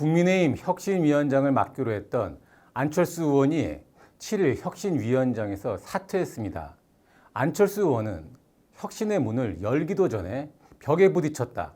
국민의힘 혁신위원장을 맡기로 했던 안철수 의원이 7일 혁신위원장에서 사퇴했습니다. 안철수 의원은 혁신의 문을 열기도 전에 벽에 부딪혔다.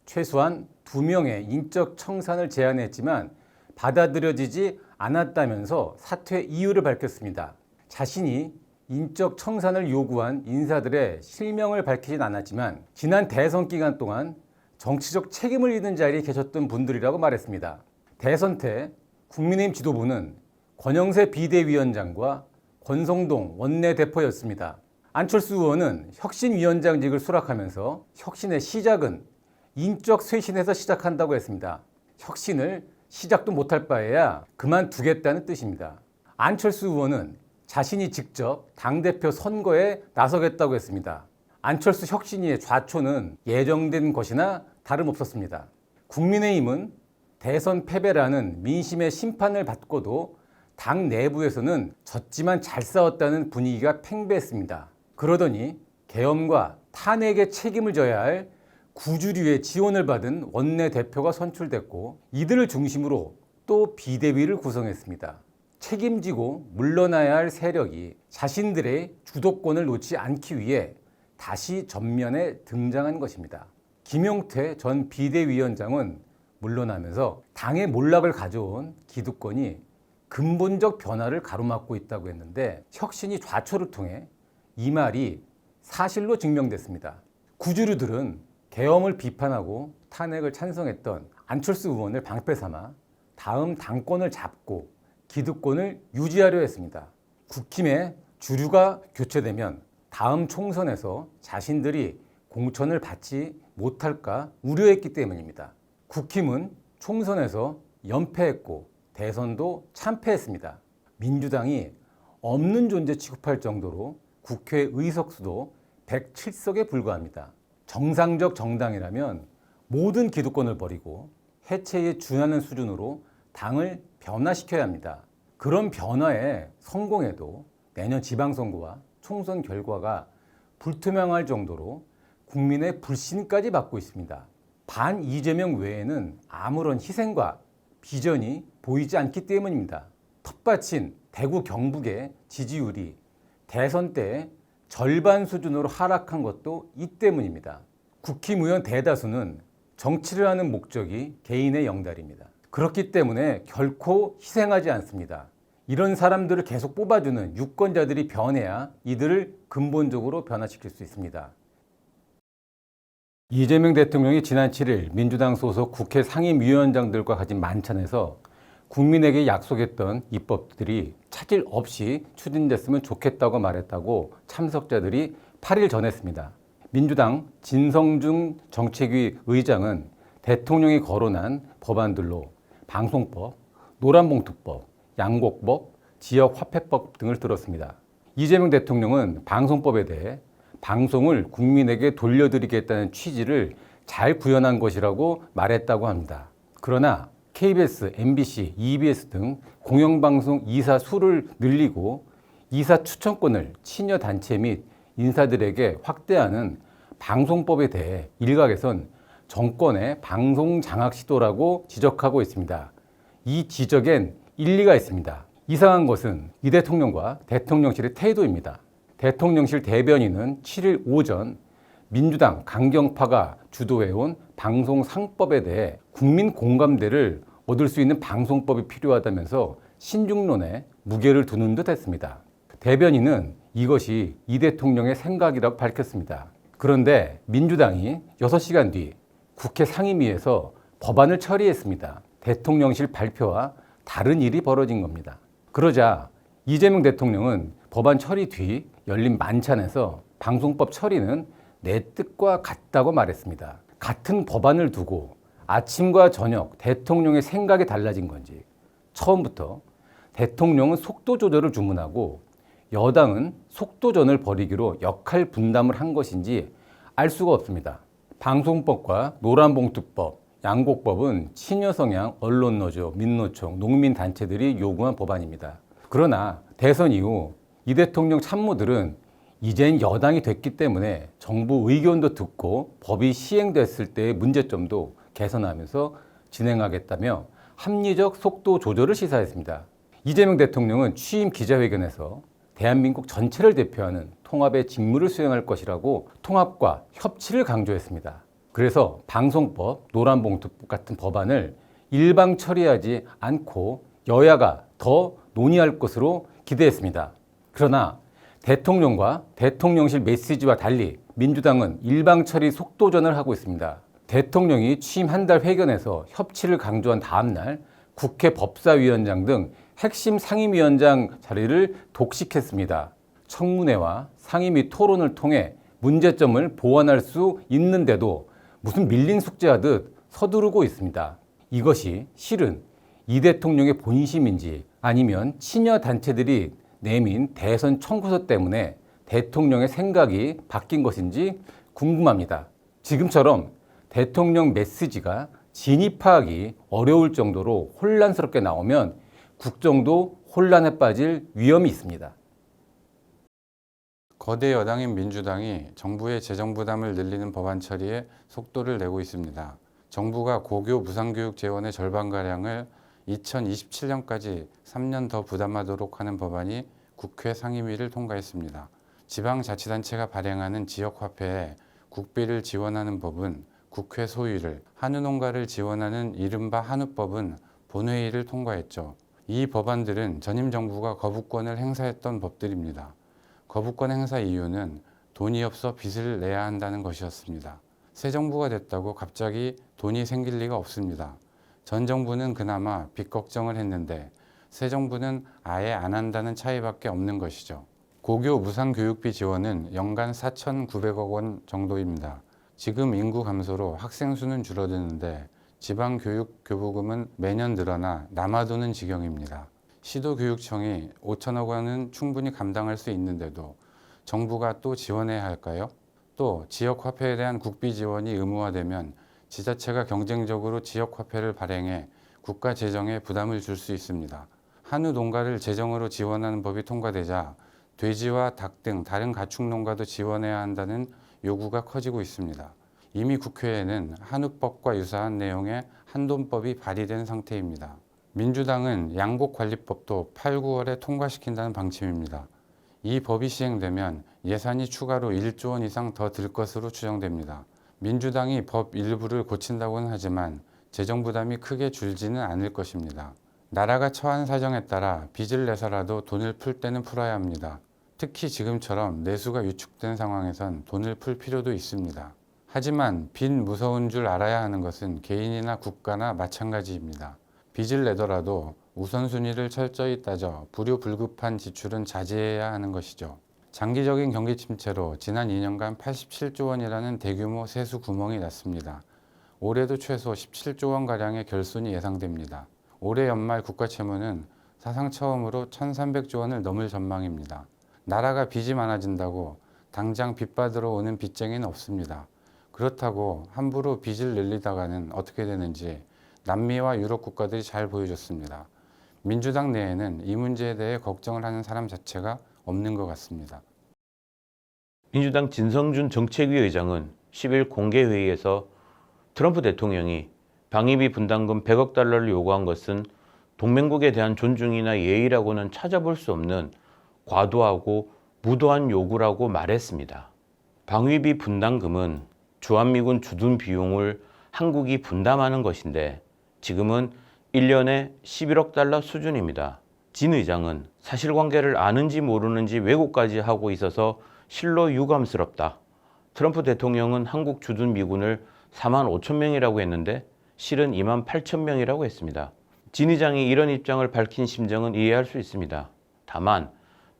최소한 2명의 인적 청산을 제안했지만 받아들여지지 않았다면서 사퇴 이유를 밝혔습니다. 자신이 인적 청산을 요구한 인사들의 실명을 밝히진 않았지만 지난 대선 기간 동안 정치적 책임을 지는 자리에 계셨던 분들이라고 말했습니다. 대선 때 국민의힘 지도부는 권영세 비대위원장과 권성동 원내대표였습니다. 안철수 의원은 혁신위원장직을 수락하면서 혁신의 시작은 인적 쇄신에서 시작한다고 했습니다. 혁신을 시작도 못할 바에야 그만두겠다는 뜻입니다. 안철수 의원은 자신이 직접 당대표 선거에 나서겠다고 했습니다. 안철수 혁신위의 좌초는 예정된 것이나 다름없었습니다. 국민의힘은 대선 패배라는 민심의 심판을 받고도 당 내부에서는 졌지만 잘 싸웠다는 분위기가 팽배했습니다. 그러더니 계엄과 탄핵에 책임을 져야 할 구주류의 지원을 받은 원내대표가 선출됐고 이들을 중심으로 또 비대위를 구성했습니다. 책임지고 물러나야 할 세력이 자신들의 주도권을 놓지 않기 위해 다시 전면에 등장한 것입니다. 김용태 전 비대위원장은 물러나면서 당의 몰락을 가져온 기득권이 근본적 변화를 가로막고 있다고 했는데 혁신이 좌초를 통해 이 말이 사실로 증명됐습니다. 구주류들은 계엄을 비판하고 탄핵을 찬성했던 안철수 의원을 방패 삼아 다음 당권을 잡고 기득권을 유지하려 했습니다. 국힘의 주류가 교체되면 다음 총선에서 자신들이 공천을 받지 못할까 우려했기 때문입니다. 국힘은 총선에서 연패했고 대선도 참패했습니다. 민주당이 없는 존재 취급할 정도로 국회 의석수도 107석에 불과합니다. 정상적 정당이라면 모든 기득권을 버리고 해체에 준하는 수준으로 당을 변화시켜야 합니다. 그런 변화에 성공해도 내년 지방선거와 총선 결과가 불투명할 정도로 국민의 불신까지 받고 있습니다. 반 이재명 외에는 아무런 희생과 비전이 보이지 않기 때문입니다. 텃밭인 대구 경북의 지지율이 대선 때 절반 수준으로 하락한 것도 이 때문입니다. 국힘 의원 대다수는 정치를 하는 목적이 개인의 영달입니다. 그렇기 때문에 결코 희생하지 않습니다. 이런 사람들을 계속 뽑아주는 유권자들이 변해야 이들을 근본적으로 변화시킬 수 있습니다. 이재명 대통령이 지난 7일 민주당 소속 국회 상임위원장들과 가진 만찬에서 국민에게 약속했던 입법들이 차질 없이 추진됐으면 좋겠다고 말했다고 참석자들이 8일 전했습니다. 민주당 진성중 정책위 의장은 대통령이 거론한 법안들로 방송법, 노란봉투법, 양곡법, 지역화폐법 등을 들었습니다. 이재명 대통령은 방송법에 대해 방송을 국민에게 돌려드리겠다는 취지를 잘 구현한 것이라고 말했다고 합니다. 그러나 KBS, MBC, EBS 등 공영방송 이사 수를 늘리고 이사 추천권을 친여 단체 및 인사들에게 확대하는 방송법에 대해 일각에선 정권의 방송 장악 시도라고 지적하고 있습니다. 이 지적엔 일리가 있습니다. 이상한 것은 이 대통령과 대통령실의 태도입니다. 대통령실 대변인은 7일 오전 민주당 강경파가 주도해온 방송상법에 대해 국민 공감대를 얻을 수 있는 방송법이 필요하다면서 신중론에 무게를 두는 듯 했습니다. 대변인은 이것이 이 대통령의 생각이라고 밝혔습니다. 그런데 민주당이 6시간 뒤 국회 상임위에서 법안을 처리했습니다. 대통령실 발표와 다른 일이 벌어진 겁니다. 그러자 이재명 대통령은 법안 처리 뒤 열린 만찬에서 방송법 처리는 내 뜻과 같다고 말했습니다. 같은 법안을 두고 아침과 저녁 대통령의 생각이 달라진 건지 처음부터 대통령은 속도 조절을 주문하고 여당은 속도전을 벌이기로 역할 분담을 한 것인지 알 수가 없습니다. 방송법과 노란봉투법, 양곡법은 친여 성향 언론노조, 민노총, 농민단체들이 요구한 법안입니다. 그러나 대선 이후 이 대통령 참모들은 이젠 여당이 됐기 때문에 정부 의견도 듣고 법이 시행됐을 때의 문제점도 개선하면서 진행하겠다며 합리적 속도 조절을 시사했습니다. 이재명 대통령은 취임 기자회견에서 대한민국 전체를 대표하는 통합의 직무를 수행할 것이라고 통합과 협치를 강조했습니다. 그래서 방송법, 노란봉투법 같은 법안을 일방 처리하지 않고 여야가 더 논의할 것으로 기대했습니다. 그러나 대통령과 대통령실 메시지와 달리 민주당은 일방 처리 속도전을 하고 있습니다. 대통령이 취임 한 달 회견에서 협치를 강조한 다음 날 국회 법사위원장 등 핵심 상임위원장 자리를 독식했습니다. 청문회와 상임위 토론을 통해 문제점을 보완할 수 있는데도 무슨 밀린 숙제하듯 서두르고 있습니다. 이것이 실은 이 대통령의 본심인지 아니면 친여 단체들이 내민 대선 청구서 때문에 대통령의 생각이 바뀐 것인지 궁금합니다. 지금처럼 대통령 메시지가 진입하기 어려울 정도로 혼란스럽게 나오면 국정도 혼란에 빠질 위험이 있습니다. 거대 여당인 민주당이 정부의 재정 부담을 늘리는 법안 처리에 속도를 내고 있습니다. 정부가 고교 무상교육 재원의 절반가량을 2027년까지 3년 더 부담하도록 하는 법안이 국회 상임위를 통과했습니다. 지방자치단체가 발행하는 지역화폐에 국비를 지원하는 법은 국회 소위를, 한우농가를 지원하는 이른바 한우법은 본회의를 통과했죠. 이 법안들은 전임 정부가 거부권을 행사했던 법들입니다. 거부권 행사 이유는 돈이 없어 빚을 내야 한다는 것이었습니다. 새 정부가 됐다고 갑자기 돈이 생길 리가 없습니다. 전 정부는 그나마 빚 걱정을 했는데 새 정부는 아예 안 한다는 차이밖에 없는 것이죠. 고교 무상교육비 지원은 연간 4,900억 원 정도입니다. 지금 인구 감소로 학생 수는 줄어드는데 지방교육교부금은 매년 늘어나 남아도는 지경입니다. 시도교육청이 5천억 원은 충분히 감당할 수 있는데도 정부가 또 지원해야 할까요? 또 지역화폐에 대한 국비 지원이 의무화되면 지자체가 경쟁적으로 지역화폐를 발행해 국가 재정에 부담을 줄 수 있습니다. 한우 농가를 재정으로 지원하는 법이 통과되자 돼지와 닭 등 다른 가축 농가도 지원해야 한다는 요구가 커지고 있습니다. 이미 국회에는 한우법과 유사한 내용의 한돈법이 발의된 상태입니다. 민주당은 양곡관리법도 8, 9월에 통과시킨다는 방침입니다. 이 법이 시행되면 예산이 추가로 1조 원 이상 더 들 것으로 추정됩니다. 민주당이 법 일부를 고친다고는 하지만 재정 부담이 크게 줄지는 않을 것입니다. 나라가 처한 사정에 따라 빚을 내서라도 돈을 풀 때는 풀어야 합니다. 특히 지금처럼 내수가 위축된 상황에선 돈을 풀 필요도 있습니다. 하지만 빚 무서운 줄 알아야 하는 것은 개인이나 국가나 마찬가지입니다. 빚을 내더라도 우선순위를 철저히 따져 불효불급한 지출은 자제해야 하는 것이죠. 장기적인 경기 침체로 지난 2년간 87조 원이라는 대규모 세수 구멍이 났습니다. 올해도 최소 17조 원가량의 결손이 예상됩니다. 올해 연말 국가채무는 사상 처음으로 1,300조 원을 넘을 전망입니다. 나라가 빚이 많아진다고 당장 빚 받으러 오는 빚쟁이는 없습니다. 그렇다고 함부로 빚을 늘리다가는 어떻게 되는지 남미와 유럽 국가들이 잘 보여줬습니다. 민주당 내에는 이 문제에 대해 걱정을 하는 사람 자체가 없는 것 같습니다. 민주당 진성준 정책위 의장은 10일 공개회의에서 트럼프 대통령이 방위비 분담금 100억 달러를 요구한 것은 동맹국에 대한 존중이나 예의라고는 찾아볼 수 없는 과도하고 무도한 요구라고 말했습니다. 방위비 분담금은 주한미군 주둔 비용을 한국이 분담하는 것인데 지금은 1년에 11억 달러 수준입니다. 진 의장은 사실관계를 아는지 모르는지 왜곡까지 하고 있어서 실로 유감스럽다. 트럼프 대통령은 한국 주둔 미군을 4만 5천 명이라고 했는데 실은 2만 8천 명이라고 했습니다. 진 의장이 이런 입장을 밝힌 심정은 이해할 수 있습니다. 다만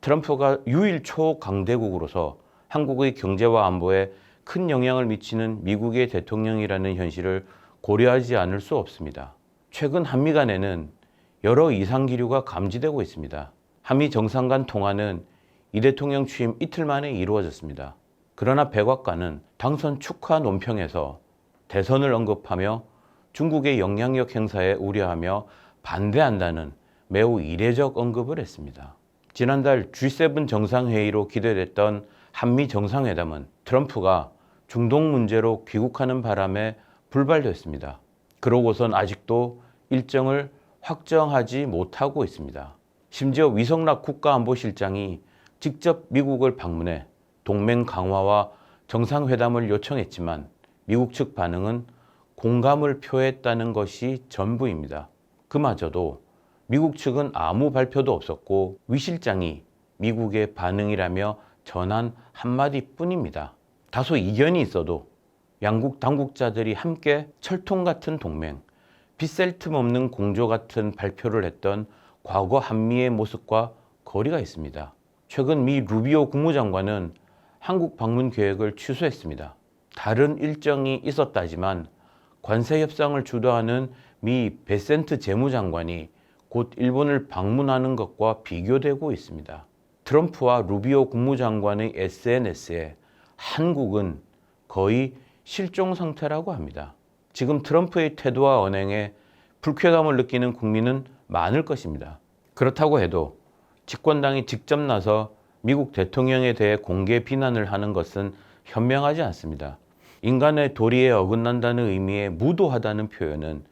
트럼프가 유일 초강대국으로서 한국의 경제와 안보에 큰 영향을 미치는 미국의 대통령이라는 현실을 고려하지 않을 수 없습니다. 최근 한미 간에는 여러 이상 기류가 감지되고 있습니다. 한미 정상 간 통화는 이 대통령 취임 이틀 만에 이루어졌습니다. 그러나 백악관은 당선 축하 논평에서 대선을 언급하며 중국의 영향력 행사에 우려하며 반대한다는 매우 이례적 언급을 했습니다. 지난달 G7 정상회의로 기대됐던 한미 정상회담은 트럼프가 중동 문제로 귀국하는 바람에 불발됐습니다. 그러고선 아직도 일정을 확정하지 못하고 있습니다. 심지어 위성락 국가안보실장이 직접 미국을 방문해 동맹 강화와 정상회담을 요청했지만 미국 측 반응은 공감을 표했다는 것이 전부입니다. 그마저도 미국 측은 아무 발표도 없었고 위 실장이 미국의 반응이라며 전한 한마디뿐입니다. 다소 이견이 있어도 양국 당국자들이 함께 철통 같은 동맹, 빗셀 틈 없는 공조 같은 발표를 했던 과거 한미의 모습과 거리가 있습니다. 최근 미 루비오 국무장관은 한국 방문 계획을 취소했습니다. 다른 일정이 있었다지만 관세 협상을 주도하는 미 베센트 재무장관이 곧 일본을 방문하는 것과 비교되고 있습니다. 트럼프와 루비오 국무장관의 SNS에 한국은 거의 실종 상태라고 합니다. 지금 트럼프의 태도와 언행에 불쾌감을 느끼는 국민은 많을 것입니다. 그렇다고 해도 집권당이 직접 나서 미국 대통령에 대해 공개 비난을 하는 것은 현명하지 않습니다. 인간의 도리에 어긋난다는 의미의 무도하다는 표현은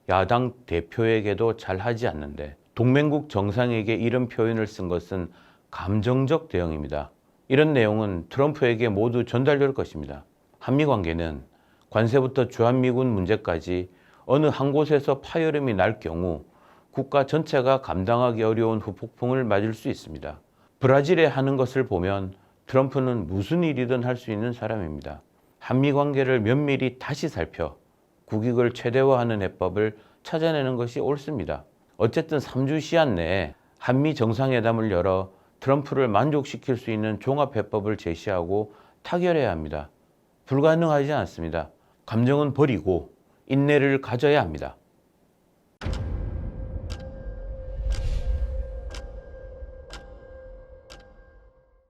야당 대표에게도 잘하지 않는데 동맹국 정상에게 이런 표현을 쓴 것은 감정적 대응입니다. 이런 내용은 트럼프에게 모두 전달될 것입니다. 한미 관계는 관세부터 주한미군 문제까지 어느 한 곳에서 파열음이 날 경우 국가 전체가 감당하기 어려운 후폭풍을 맞을 수 있습니다. 브라질에 하는 것을 보면 트럼프는 무슨 일이든 할 수 있는 사람입니다. 한미 관계를 면밀히 다시 살펴 국익을 최대화하는 해법을 찾아내는 것이 옳습니다. 어쨌든 3주 시한 내에 한미 정상회담을 열어 트럼프를 만족시킬 수 있는 종합 해법을 제시하고 타결해야 합니다. 불가능하지 않습니다. 감정은 버리고 인내를 가져야 합니다.